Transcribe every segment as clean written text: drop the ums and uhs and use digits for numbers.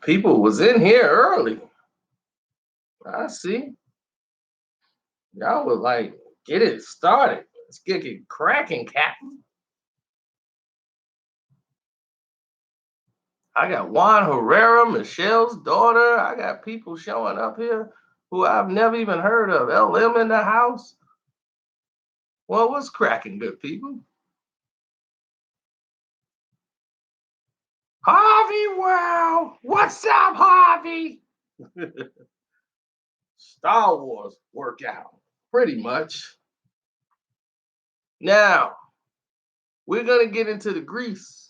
People was in here early. I see. Y'all would like get it started. Let's get it cracking, Captain. I got Juan Herrera, Michelle's daughter. I got people showing up here who I've never even heard of. LM in the house. Well, what's cracking, good people? Harvey, wow. What's up, Harvey? Star Wars workout, pretty much. Now, we're going to get into the grease.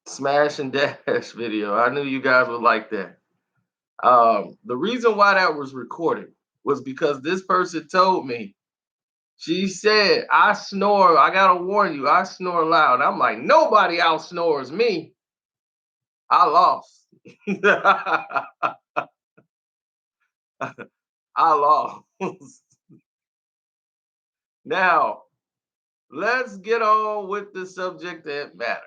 Smash and dash video. I knew you guys would like that. The reason why that was recorded was because this person told me, she said, I snore. I got to warn you, I snore loud. I'm like, nobody out snores me. I lost. I lost. Now, let's get on with the subject that matter.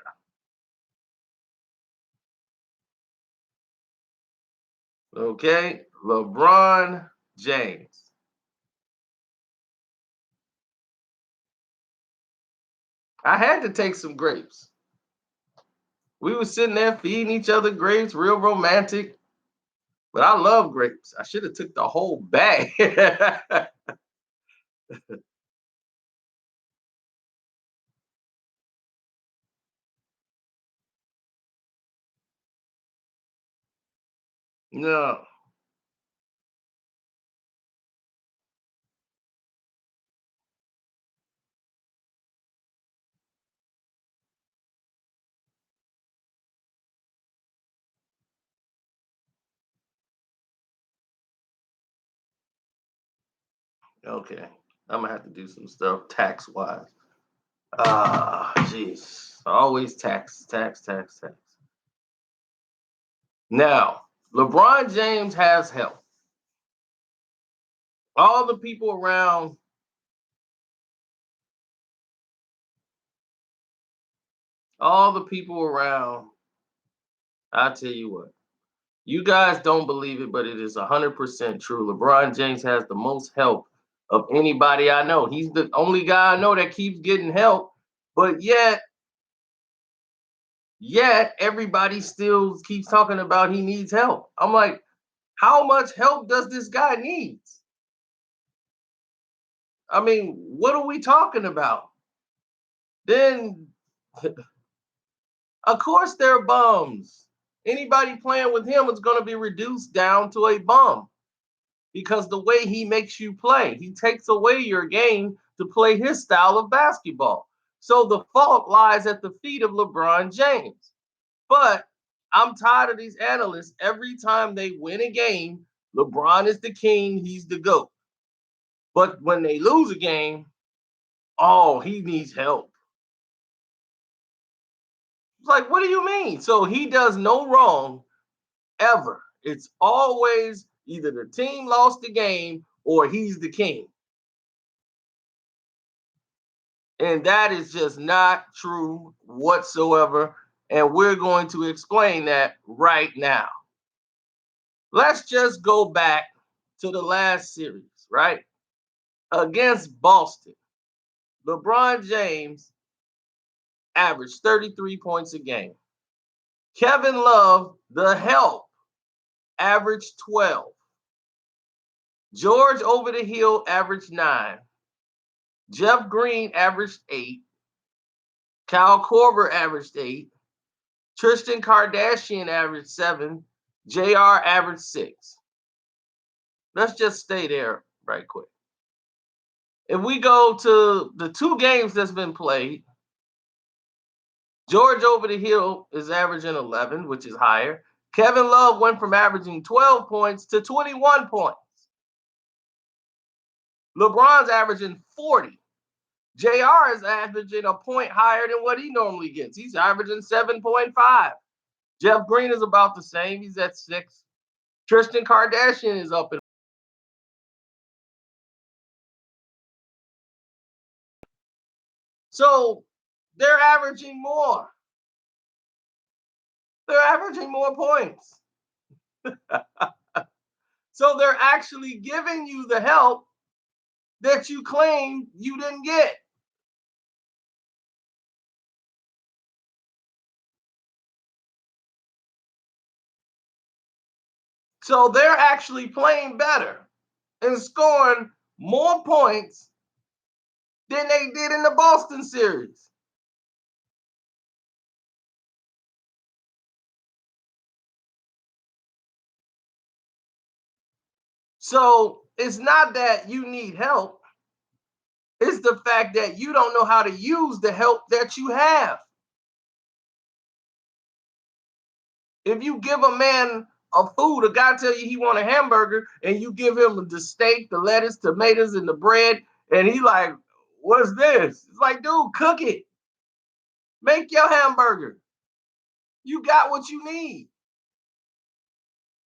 Okay, LeBron James. I had to take some grapes. We were sitting there feeding each other grapes, real romantic. But I love grapes. I should have took the whole bag. No. Okay. I'm gonna have to do some stuff tax wise. Ah, jeez. Always tax, tax, tax, tax. Now, LeBron James has help. All the people around, all the people around, I tell you what, you guys don't believe it, but it is 100% true. LeBron James has the most help of anybody I know. He's the only guy I know that keeps getting help, but yet everybody still keeps talking about he needs help. I'm like, how much help does this guy need? I mean, what are we talking about? Then, of course, they're bums. Anybody playing with him is going to be reduced down to a bum because the way he makes you play, he takes away your game to play his style of basketball. So the fault lies at the feet of LeBron James. But I'm tired of these analysts. Every time they win a game, LeBron is the king, he's the GOAT. But when they lose a game, oh, he needs help. It's like, what do you mean? So he does no wrong ever. It's always either the team lost the game or he's the king. And that is just not true whatsoever. And we're going to explain that right now. Let's just go back to the last series, right? Against Boston. LeBron James averaged 33 points a game. Kevin Love, the help, averaged 12. George over the hill averaged 9. Jeff Green averaged 8. Kyle Korver averaged 8. Tristan Kardashian averaged 7. JR averaged 6. Let's just stay there right quick. If we go to the 2 games that's been played, George over the hill is averaging 11, which is higher. Kevin Love went from averaging 12 points to 21 points. LeBron's averaging 40. JR is averaging a point higher than what he normally gets. He's averaging 7.5. Jeff Green is about the same. He's at 6. Tristan Kardashian is up So they're averaging more. They're averaging more points. So they're actually giving you the help that you claim you didn't get. So they're actually playing better and scoring more points than they did in the Boston series. So it's not that you need help, it's the fact that you don't know how to use the help that you have. If you give a man a food, a guy tell you he want a hamburger, and you give him the steak, the lettuce, tomatoes, and the bread, and he like, what's this? It's like, dude, cook it. Make your hamburger. You got what you need.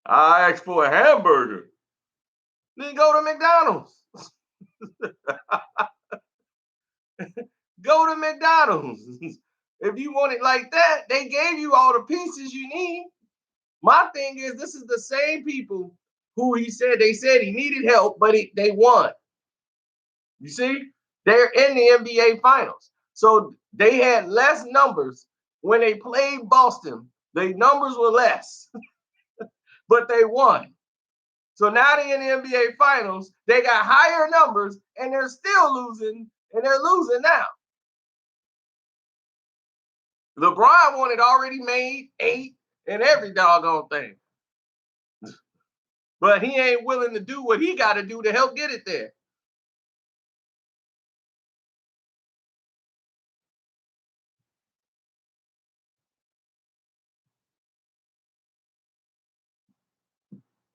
I asked for a hamburger. Then go to McDonald's. Go to McDonald's. If you want it like that, they gave you all the pieces you need. My thing is, this is the same people who they said he needed help, but they won. You see, they're in the NBA Finals. So they had less numbers when they played Boston. The numbers were less, but they won. So now they're in the NBA Finals. They got higher numbers, and they're still losing, and they're losing now. LeBron wanted already made 8 and every doggone thing. But he ain't willing to do what he got to do to help get it there.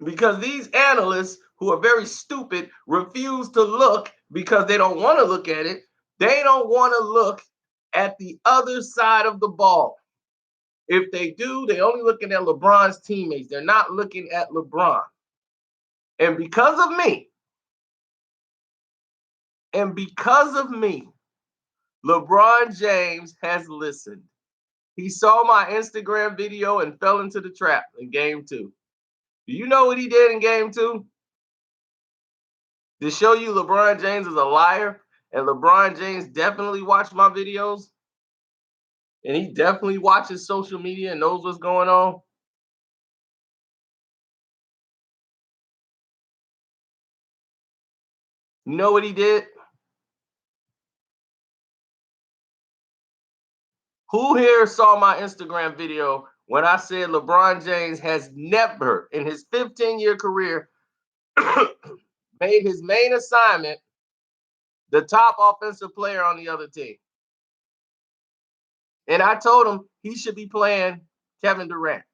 Because these analysts who are very stupid refuse to look because they don't want to look at it. They don't want to look at the other side of the ball. If they do, they're only looking at LeBron's teammates. They're not looking at LeBron. And because of me, LeBron James has listened. He saw my Instagram video and fell into the trap in game 2. Do you know what he did in game 2? To show you LeBron James is a liar, and LeBron James definitely watched my videos, and he definitely watches social media and knows what's going on. You know what he did? Who here saw my Instagram video when I said LeBron James has never in his 15-year career made his main assignment the top offensive player on the other team? And I told him he should be playing Kevin Durant.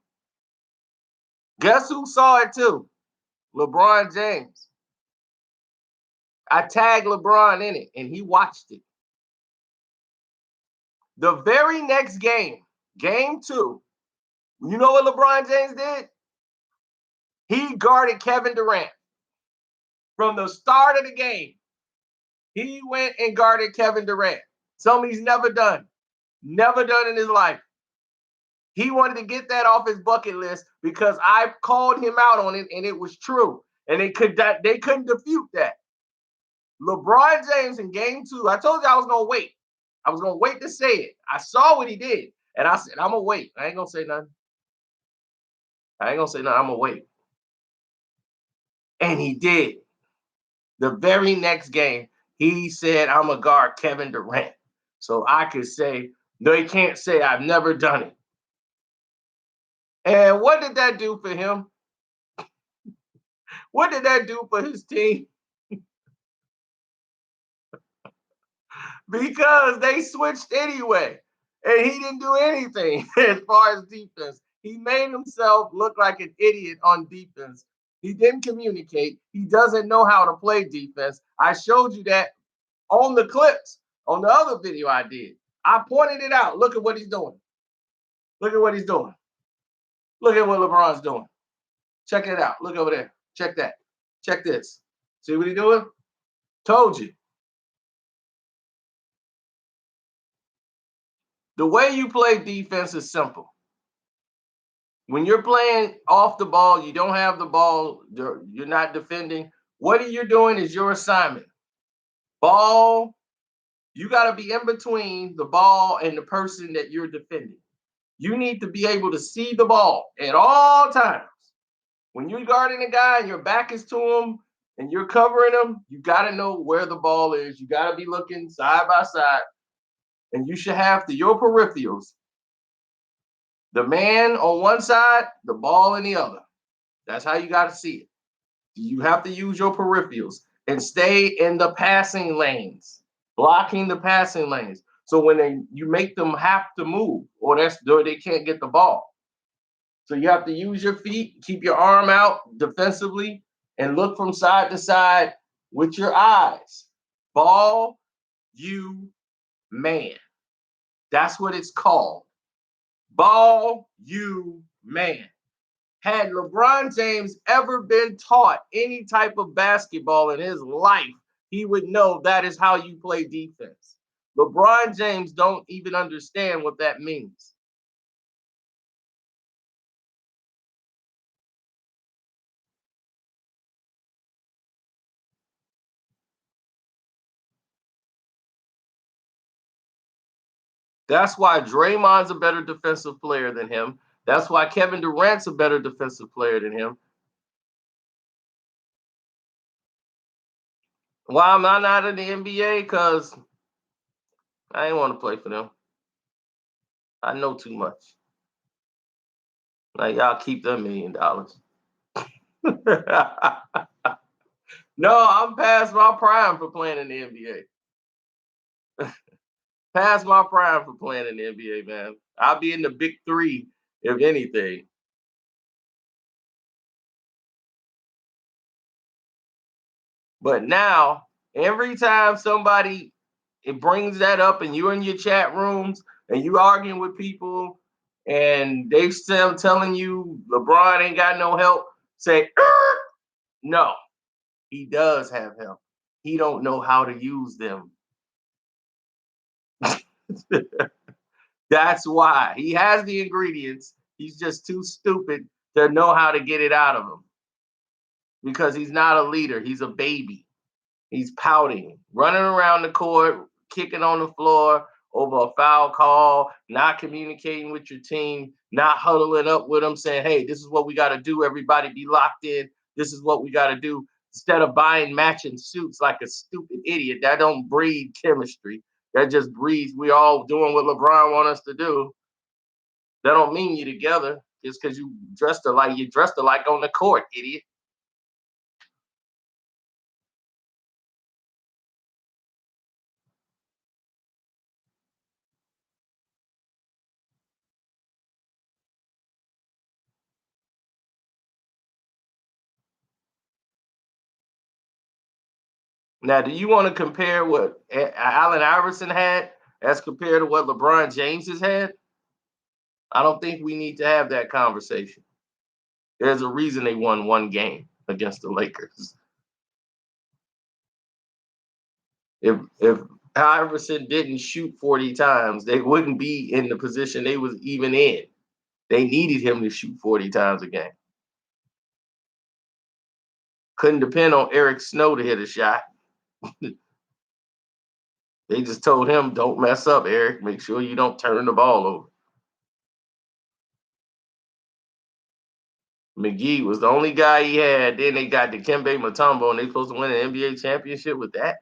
Guess who saw it too? LeBron James. I tagged LeBron in it, and he watched it. The very next game, game 2, you know what LeBron James did? He guarded Kevin Durant. From the start of the game, he went and guarded Kevin Durant. Something he's never done. Never done in his life. He wanted to get that off his bucket list because I called him out on it, and it was true. And they couldn't defute that. LeBron James in game 2, I told you I was going to wait. I was going to wait to say it. I saw what he did, and I said, I'm going to wait. I ain't going to say nothing. I'm going to wait. And he did. The very next game, he said, I'm going to guard Kevin Durant. So I could say, no, he can't say I've never done it. And what did that do for him? What did that do for his team? Because they switched anyway. And he didn't do anything as far as defense. He made himself look like an idiot on defense. He didn't communicate. He doesn't know how to play defense. I showed you that on the clips, on the other video I did. I pointed it out. Look at what he's doing. Look at what he's doing. Look at what LeBron's doing. Check it out. Look over there. Check that. Check this. See what he's doing? Told you. The way you play defense is simple. When you're playing off the ball, you don't have the ball, you're not defending. What you're doing is your assignment. Ball, you got to be in between the ball and the person that you're defending. You need to be able to see the ball at all times. When you're guarding a guy and your back is to him and you're covering him, you got to know where the ball is. You got to be looking side by side. And you should have your peripherals. The man on one side, the ball in the other. That's how you got to see it. You have to use your peripherals and stay in the passing lanes, blocking the passing lanes. So when you make them have to move, or they can't get the ball. So you have to use your feet, keep your arm out defensively, and look from side to side with your eyes. Ball, you, man. That's what it's called. Ball, you, man. Had LeBron James ever been taught any type of basketball in his life, he would know that is how you play defense. LeBron James don't even understand what that means. That's why Draymond's a better defensive player than him. That's why Kevin Durant's a better defensive player than him. Why am I not in the NBA? Because I ain't want to play for them. I know too much. Like, y'all keep that $1 million. No, I'm past my prime for playing in the NBA. Past my prime for playing in the NBA, man. I'll be in the big three, if anything. But now, every time somebody it brings that up and you're in your chat rooms and you arguing with people and they still telling you LeBron ain't got no help, say, no, he does have help. He don't know how to use them. That's why. He has the ingredients. He's just too stupid to know how to get it out of him because he's not a leader. He's a baby. He's pouting, running around the court, kicking on the floor over a foul call, not communicating with your team, not huddling up with them, saying, hey, this is what we got to do. Everybody be locked in. This is what we got to do. Instead of buying matching suits like a stupid idiot, that don't breed chemistry. That just breeds, we all doing what LeBron want us to do. That don't mean you together just because you dressed alike on the court, idiot. Now, do you want to compare what Allen Iverson had as compared to what LeBron James has had? I don't think we need to have that conversation. There's a reason they won one game against the Lakers. If Iverson didn't shoot 40 times, they wouldn't be in the position they was even in. They needed him to shoot 40 times a game. Couldn't depend on Eric Snow to hit a shot. They just told him, don't mess up, Eric. Make sure you don't turn the ball over. McGee was the only guy he had. Then they got Dikembe Mutombo, and they supposed to win an NBA championship with that.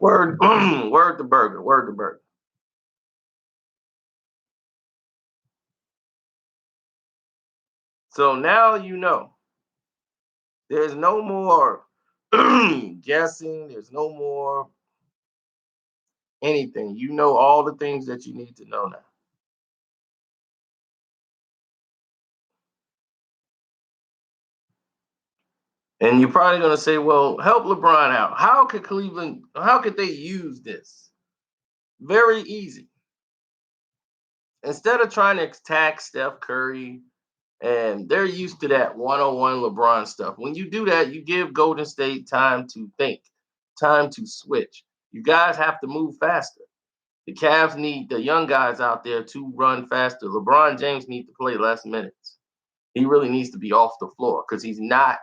Word, word to burger, word to burger. So now you know. There's no more guessing. There's no more anything. You know all the things that you need to know now. And you're probably going to say, well, help LeBron out. How could they use this? Very easy. Instead of trying to attack Steph Curry, and they're used to that one-on-one LeBron stuff. When you do that, you give Golden State time to think, time to switch. You guys have to move faster. The Cavs need the young guys out there to run faster. LeBron James needs to play less minutes. He really needs to be off the floor because he's not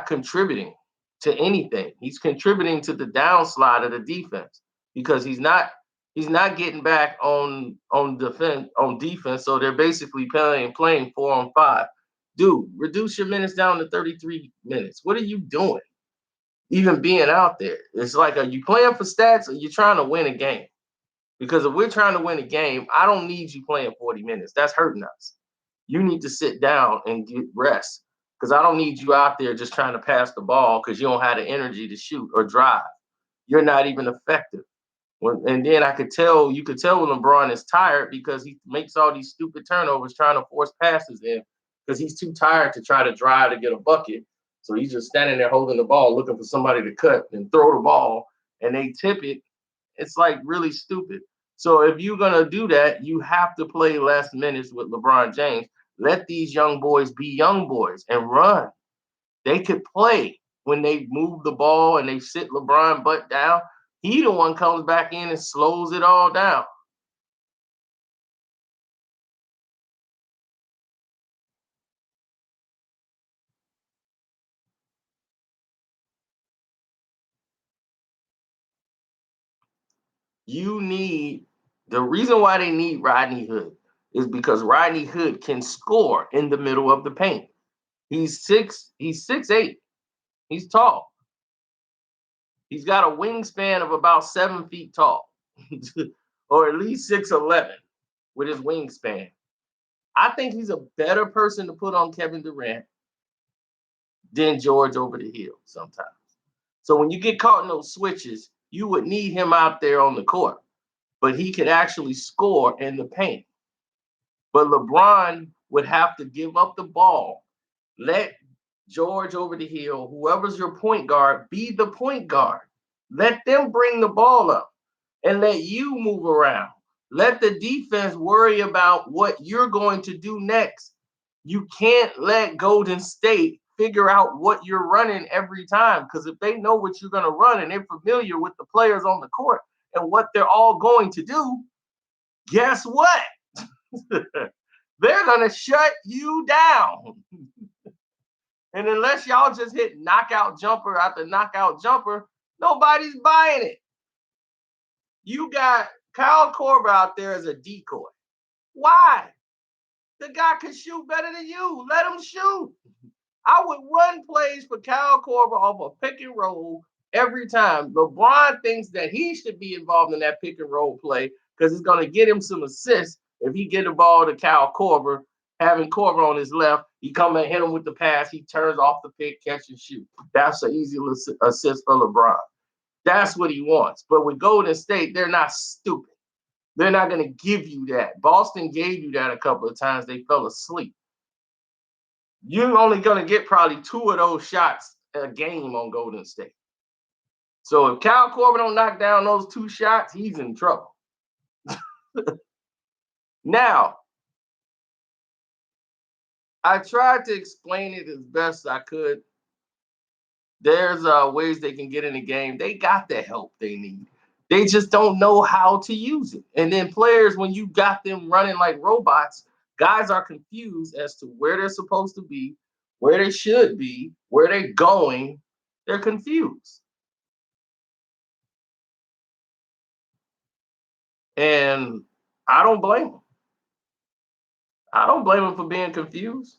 contributing to anything. He's contributing to the downslide of the defense because he's not getting back on defense. So they're basically playing 4-on-5. Dude, reduce your minutes down to 33 minutes. What are you doing? Even being out there. It's like, are you playing for stats or you trying to win a game? Because if we're trying to win a game, I don't need you playing 40 minutes. That's hurting us. You need to sit down and get rest. Because I don't need you out there just trying to pass the ball because you don't have the energy to shoot or drive. You're not even effective. And then you could tell when LeBron is tired because he makes all these stupid turnovers trying to force passes in because he's too tired to try to drive to get a bucket. So he's just standing there holding the ball, looking for somebody to cut and throw the ball, and they tip it. It's like really stupid. So if you're gonna do that, you have to play less minutes with LeBron James. Let these young boys be young boys and run. They could play when they move the ball and they sit LeBron butt down. He the one comes back in and slows it all down. You need the reason why they need Rodney Hood is because Rodney Hood can score in the middle of the paint. He's 6'8". He's tall. He's got a wingspan of about 7 feet tall, or at least 6'11" with his wingspan. I think he's a better person to put on Kevin Durant than George over the hill sometimes. So when you get caught in those switches, you would need him out there on the court, but he could actually score in the paint. But LeBron would have to give up the ball, let George over the hill, whoever's your point guard, be the point guard. Let them bring the ball up and let you move around. Let the defense worry about what you're going to do next. You can't let Golden State figure out what you're running every time because if they know what you're going to run and they're familiar with the players on the court and what they're all going to do, guess what? They're going to shut you down. And unless y'all just hit knockout jumper after knockout jumper, nobody's buying it. You got Kyle Korver out there as a decoy. Why? The guy can shoot better than you. Let him shoot. I would run plays for Kyle Korver off a pick and roll every time. LeBron thinks that he should be involved in that pick and roll play because it's going to get him some assists if he get the ball to Kyle Korver, having Korver on his left. He come and hit him with the pass. He turns off the pick, catch and shoot. That's an easy assist for LeBron. That's what he wants. But with Golden State, they're not stupid. They're not going to give you that. Boston gave you that a couple of times. They fell asleep. You're only going to get probably 2 of those shots a game on Golden State. So if Kyle Korver don't knock down those 2 shots, he's in trouble. Now, I tried to explain it as best I could. There's ways they can get in the game. They got the help they need. They just don't know how to use it. And then players, when you got them running like robots, guys are confused as to where they're supposed to be, where they should be, where they're going. They're confused. And I don't blame them. I don't blame them for being confused.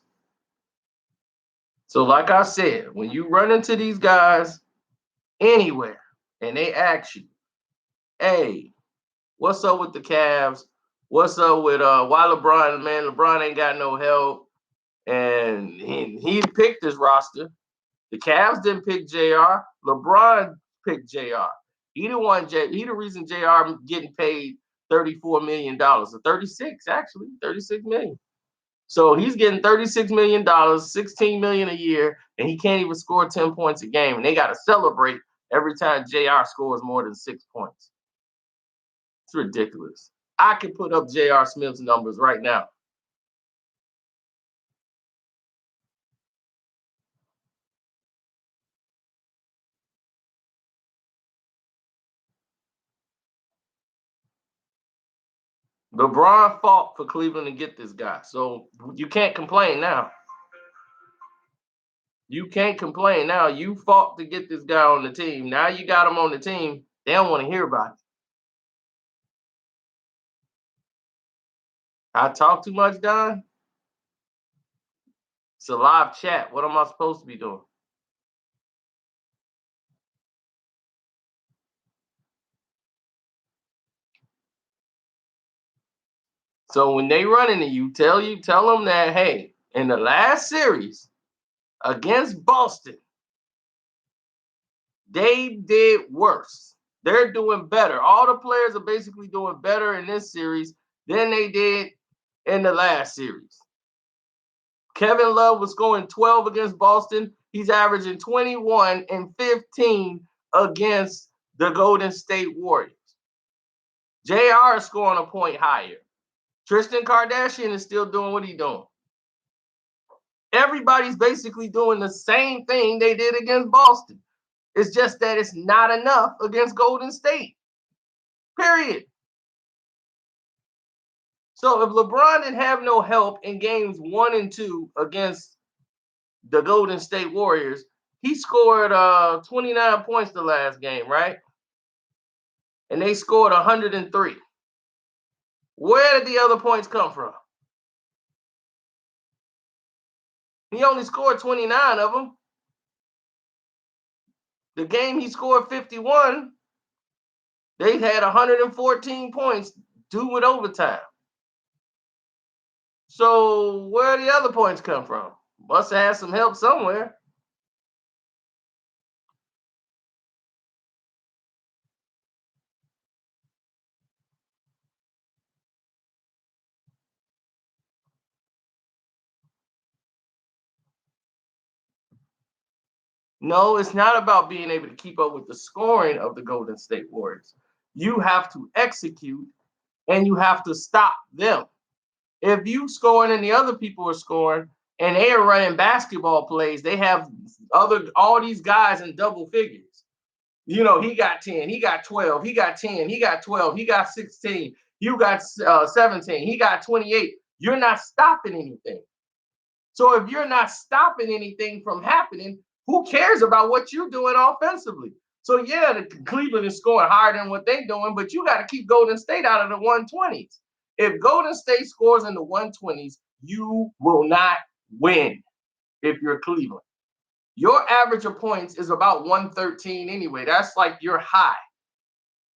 So, like I said, when you run into these guys anywhere and they ask you, hey, what's up with the Cavs? What's up with why LeBron? Man, LeBron ain't got no help, and he picked his roster. The Cavs didn't pick Jr. LeBron picked Jr. He the reason Jr. getting paid $34 million, or 36 actually, 36 million. So he's getting $36 million, $16 million a year, and he can't even score 10 points a game. And they got to celebrate every time JR scores more than 6 points. It's ridiculous. I can put up J.R. Smith's numbers right now. LeBron fought for Cleveland to get this guy. So you can't complain now. You can't complain now. You fought to get this guy on the team. Now you got him on the team. They don't want to hear about it. I talk too much, Don? It's a live chat. What am I supposed to be doing? So when they run into you, tell them that, hey, in the last series against Boston, they did worse. They're doing better. All the players are basically doing better in this series than they did in the last series. Kevin Love was scoring 12 against Boston. He's averaging 21 and 15 against the Golden State Warriors. JR is scoring a point higher. Tristan Kardashian is still doing what he's doing. Everybody's basically doing the same thing they did against Boston. It's just that it's not enough against Golden State. Period. So if LeBron didn't have no help in games 1 and 2 against the Golden State Warriors, he scored 29 points the last game, right? And they scored 103. Where did the other points come from? He only scored 29 of them. The game he scored 51, they had 114 points due with overtime. So where did the other points come from? Must have had some help somewhere. No, it's not about being able to keep up with the scoring of the Golden State Warriors. You have to execute and you have to stop them. If you scoring and the other people are scoring and they are running basketball plays, they have all these guys in double figures. You know, he got 10, he got 12, he got 10, he got 12, he got 16, you got 17, he got 28. You're not stopping anything. So if you're not stopping anything from happening, who cares about what you're doing offensively? So yeah, the Cleveland is scoring higher than what they're doing, but you got to keep Golden State out of the 120s. If Golden State scores in the 120s, you will not win if you're Cleveland. Your average of points is about 113 anyway. That's like your high.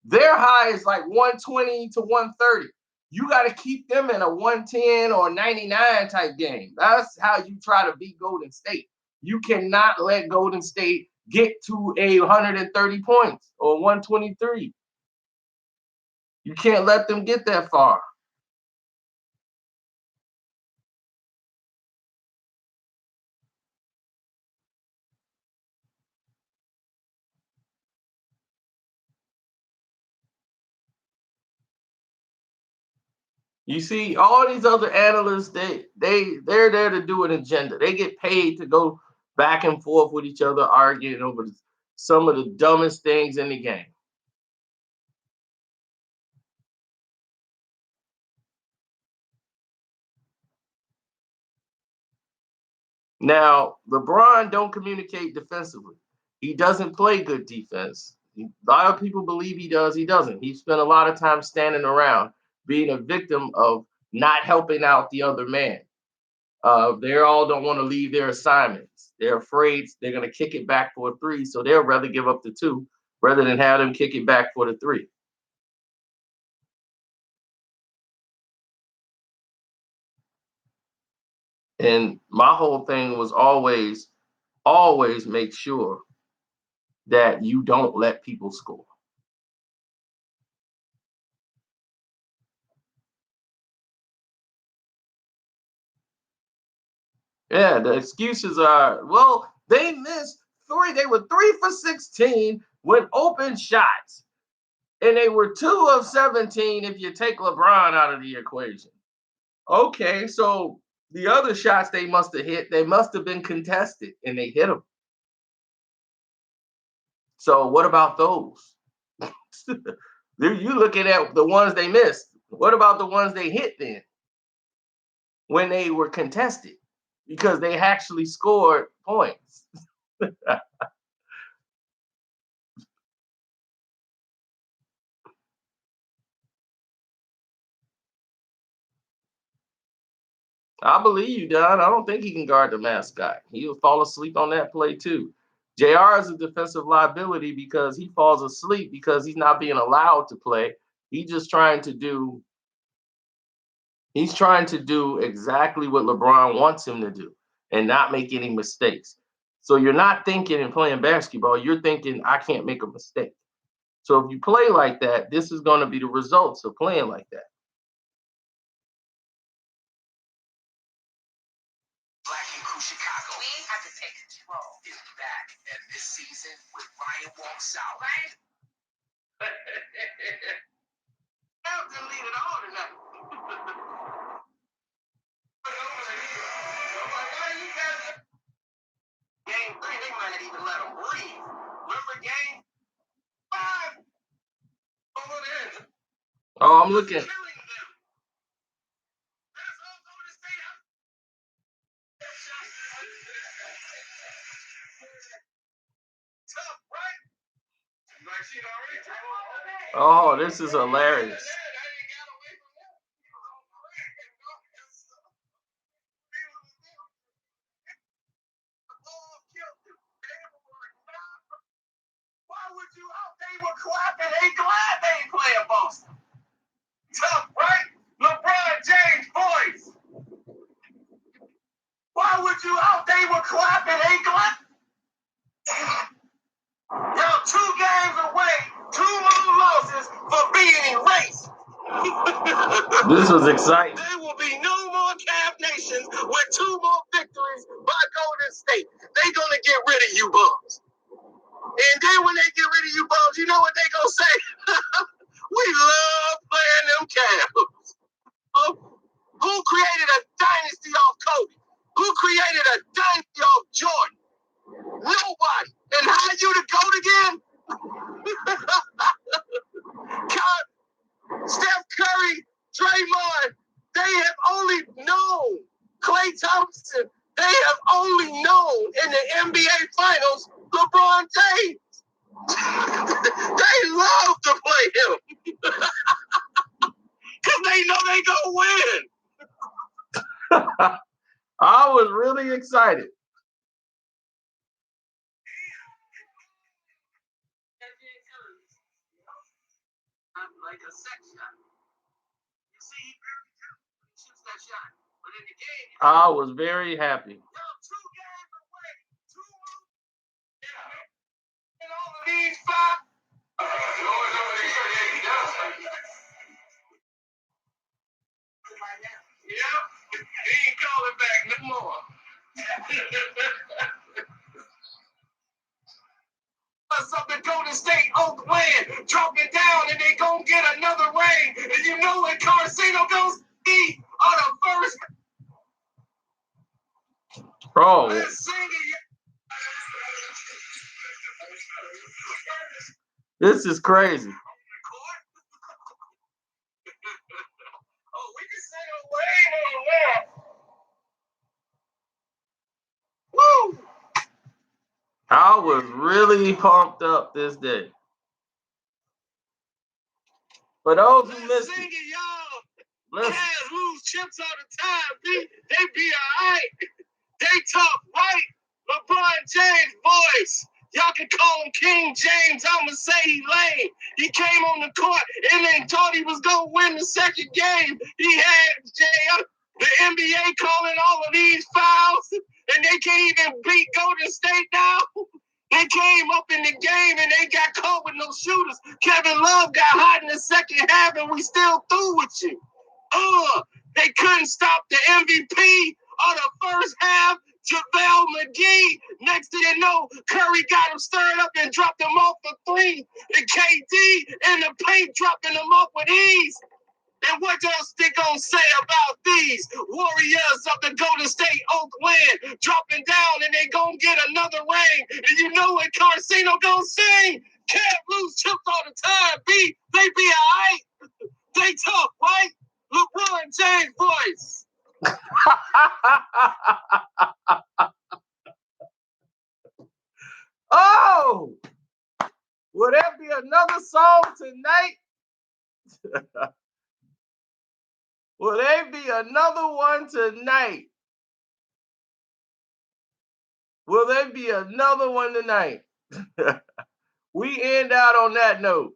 Their high is like 120 to 130. You got to keep them in a 110 or 99 type game. That's how you try to beat Golden State. You cannot let Golden State get to 130 points or 123. You can't let them get that far. You see, all these other analysts, they're there to do an agenda. They get paid to go back and forth with each other, arguing over some of the dumbest things in the game. Now, LeBron don't communicate defensively. He doesn't play good defense. A lot of people believe he does. He doesn't. He spent a lot of time standing around, being a victim of not helping out the other man. They all don't want to leave their assignments. They're afraid they're going to kick it back for a three, so they'll rather give up the two rather than have them kick it back for the three. And my whole thing was always make sure that you don't let people score. Yeah, the excuses are, well, they missed three. They were 3 for 16 with open shots, and they were 2 of 17 if you take LeBron out of the equation. Okay, so the other shots they must have hit, they must have been contested, and they hit them. So what about those? You looking at the ones they missed. What about the ones they hit then when they were contested? Because they actually scored points. I believe you, Don. I don't think he can guard the mascot. He'll fall asleep on that play too. JR is a defensive liability because he falls asleep because he's not being allowed to play. He's just trying to do he's trying to do exactly what LeBron wants him to do and not make any mistakes. So you're not thinking and playing basketball, you're thinking I can't make a mistake. So if you play like that, this is going to be the results of playing like that. Black and Crew Chicago. We have to take control. Is back, and this season with Ryan walks out. Right? I'll delete it all tonight. Game 3, they might not even let him breathe. Remember game 5? Over there. Oh, I'm looking. Oh, this is hilarious. Why would you out? They were clapping. They glad they ain't playing Boston. Tough, right? LeBron James voice. Why would you out? They were clapping. They glad. Y'all 2 games away, 2 more losses for being erased. This was exciting. There will be no more Cavs Nations with 2 more victories by Golden State. They're going to get rid of you bums. And then when they get rid of you bums, you know what they going to say? We love playing them Cavs. Oh, who created a dynasty off Kobe? Who created a dynasty off Jordan? Nobody. And how you the GOAT again? Steph Curry, Draymond, they have only known. Klay Thompson, they have only known in the NBA Finals LeBron James. They love to play him. Because they know they gonna win. I was really excited. Like a sex shot. You see, he shoots that shot. But in the game, I was very happy. 2 games away. 2 more. And all of these 5. Yeah, he ain't calling back no more. Something Golden State, Oakland, drop it down, and they gonna get another ring. And you know when Carcino goes eat on the first. Bro. This is crazy. Oh, we can sing a way on that. Woo! I was really pumped up this day. For those who missed it, y'all. Cavs lose chips all the time. They be all right. They talk right. LeBron James voice. Y'all can call him King James. I'ma say he lame. He came on the court and then thought he was gonna win the second game. He had the NBA calling all of these fouls, and they can't even beat Golden State now. They came up in the game and they got caught with no shooters. Kevin Love got hot in the second half and we still through with you. They couldn't stop the MVP of the first half. JaVale McGee. Next thing you know, Curry got him stirred up and dropped him off for three. And KD in the paint dropping him off with ease. And what else they gonna say about these Warriors of the Golden State Oakland dropping down and they gonna get another ring? And you know what Carcino gonna sing? Can't lose chips all the time, B. They be alright. They tough, right? LeBron James voice. Oh, will there be another song tonight? Will there be another one tonight? Will there be another one tonight? We end out on that note.